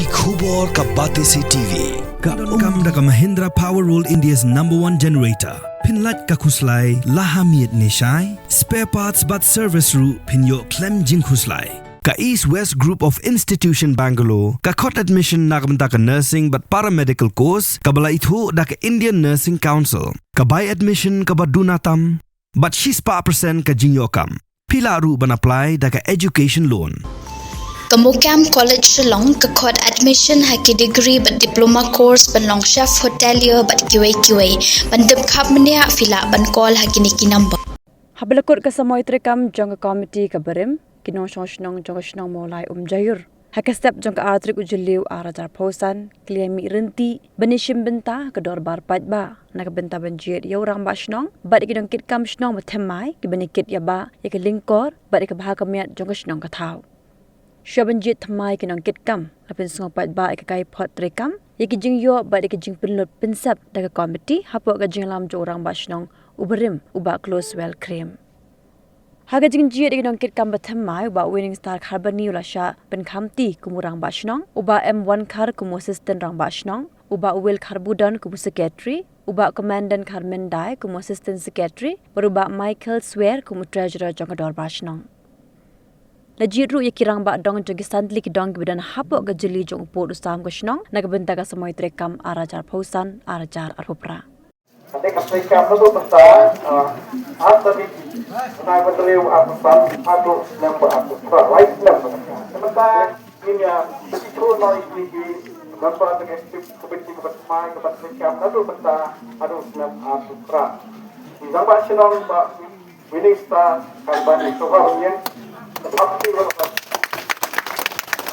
Ki khubor ka bate se TV. Ka kam da ka Mahindra Powerwall India's #1 generator. Pinlat ka khuslai lahamiet nishai. Spare parts but service ru pinyo klem jing khuslai. Ka East West Group of Institution Bangalore. Ka khot admission nagamta ka nursing but paramedical course. Ka bala ithu da ka Indian Nursing Council. Ka buy admission ka badunatam. But shispa % ka jinyokam. Pila ru ban apply da ka education loan. Kamukam College Shillong kakot admission haki degree but diploma course ban long chef hotelier but QA ban dip khap mania fila ban call haki niki number hablakot ka samoy trekam jong committee ka barim kinong shnong molai jayur haka step jong ka atrik ujiliw arajar posan klemi renti banishim benta ka dorbar pajba nakabenta banjir yorang ba shnong but ikidong kit kam shnong mathemai kibanikit yaba ikalinkor but ikabha kamiat jong shnong ka thau Shabanjit thamai kinong kitkam apin sungopat ba ikakai pot trekam ikijing yo ba ikijing pinlot pinsap daga committee hapo ka jinglam jo orang basnong uberim uba close well cream haga jing jit ikinong kitkam bathamai uba winning star kharbani ulasha pen khamti kumurang basnong uba M1 khar kumu assistant rang basnong uba uwil kharbudan kumu secretary uba commandant kharmendai kumu assistant secretary beruba Michael Swear kumu treasurer jongador basnong Najidru yakirang ba dong jogi santli ki dong bidan hapo ga jeli jong po usam gasnong nagbenta ka samoy trekam arajar pausan arajar arhopra Nanti kapsai kam tu besar tadi naik berdeliu apusan adu number apusra right number sementara ini ya itu noi lagi number teknik kebenci kebersama kapsai kam tu besar adu number apusra di zaman senong ba winning star kalban itu harusnya Abdi berapa?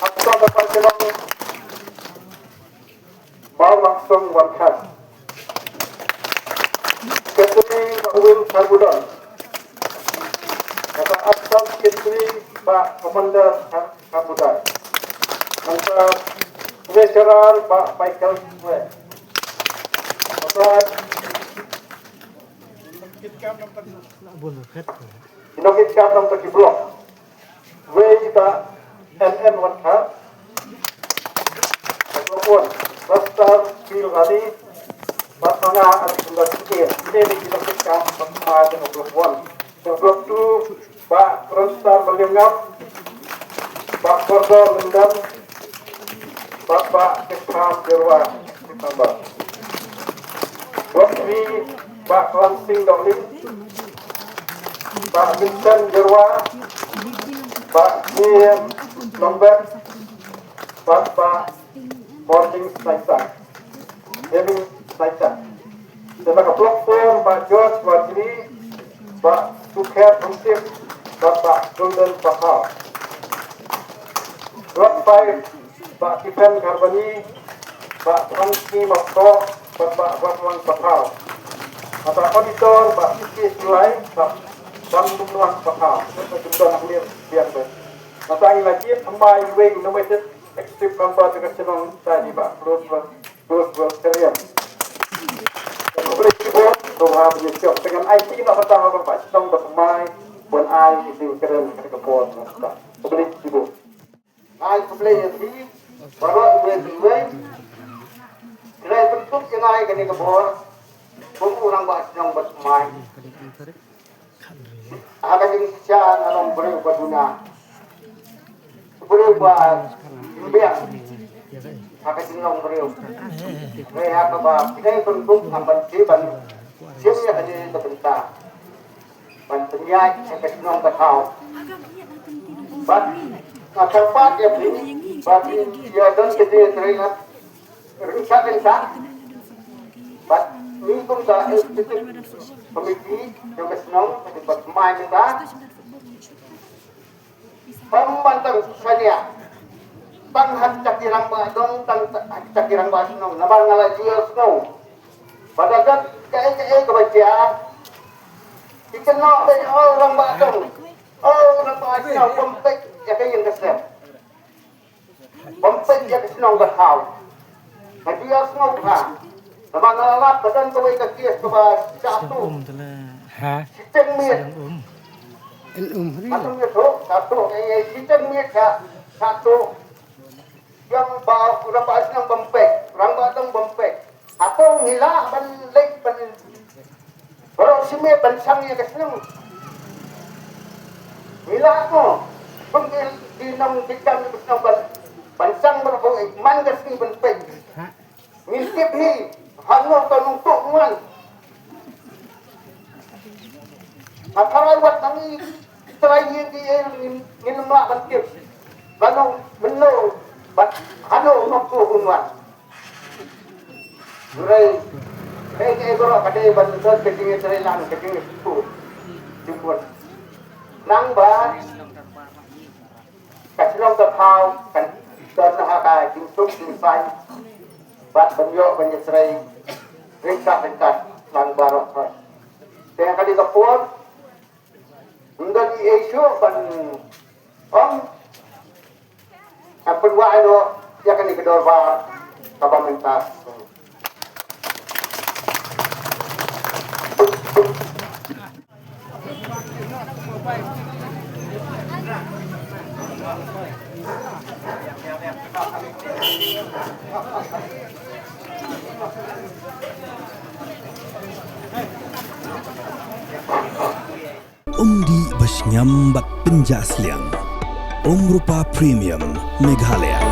Aku dapat jalan bau langsung warkat. Ketui bawil karbudan. Kata asal ketui pak komander karbudan. Kata treasurer pak Michael Swe. Kata kitkam nomor blok. Kita NN warkat ataupun Rastar Pilgadi Batanga Al-Sunda Sikir ini kita fikam bersama dengan blok 1 blok 2 Pak Rastar Melingap Pak Kordo Mendan Bapak Ketam Jerwa ditambah blok 3 Pak Lansing Dolim Pak Vincent Jerwa Pak Miriam Lombard, Bapak Morning Saisa, Devin Saisa. Sebagai blok 4, Pak George Wadri, Pak Sukher Hunsif, Bapak Golden Bakal. Blok 5, Pak Kifen Karbani, Pak Franky Mokto, Bapak Ratwan Bakal. Atau auditor, Pak Siki Sulai, Pak Bandung Nuan Bakal. Jumlah naklir biasa. Masang lagi sampai way innovated extreme number dengan senang tadi Pak close kalian. Boleh cuba doa berjaya dengan IT nak pertama Pak senang bersemai pun ai itu keren ketika pon. Boleh cuba. Ai boleh jadi baru boleh kira bentuk yang ai ketika pon. Orang Pak senang bersemai. Akan jadi sian alam beri baduna. Beri buat imbiang. Akan jadi orang beri. Mereka apa? Kita ini bentuk nampak siapa? Siapa yang ada di bentar? Bantunya akan jadi orang bertahu. Bat, tempat yang beri. Bat dia dan kita teringat ringkat. Bat ini pun dah komiti yang bersenang untuk bermain kita pembantang saja panghat cakirang badong tang cakirang badong nabar ngala jual snow padagat kae kebaca dikenal dari orang badong orang badong pempek ya kayak yang kesel pempek ya kesenang berhau jual snow ha nabar ngala badan tuai kaki kebaca satu Ciceng miet. Satu miet satu. Ciceng miet satu. yang bawa kurang bahas yang bempek, kurang batang bempek. Atau nila ban lek ban orang sime ban sangnya kesenang. Nila ko, pengil di nam dikam di kesenang ban sang berapa man kesini bempek. Ngintip hi, hano tanungtuk man. Akarai wat nangi terakhir dia nginmak bantip. Lalu benar, hano nungtuk unwan. Rai, kaya goro kadai bantuan ketinggi terelang ketinggi itu, timbul. Nang ba, kasilong terhau kan ternahakai tingsuk tingsai, bat benjok benjesrai, ringkat nang barok. Dengan kali kapur, untuk di isu ban apa dua itu dia akan dikedor ba kabamentas. Di Basnyam Bak Penjasliang Rupa Premium Meghalaya.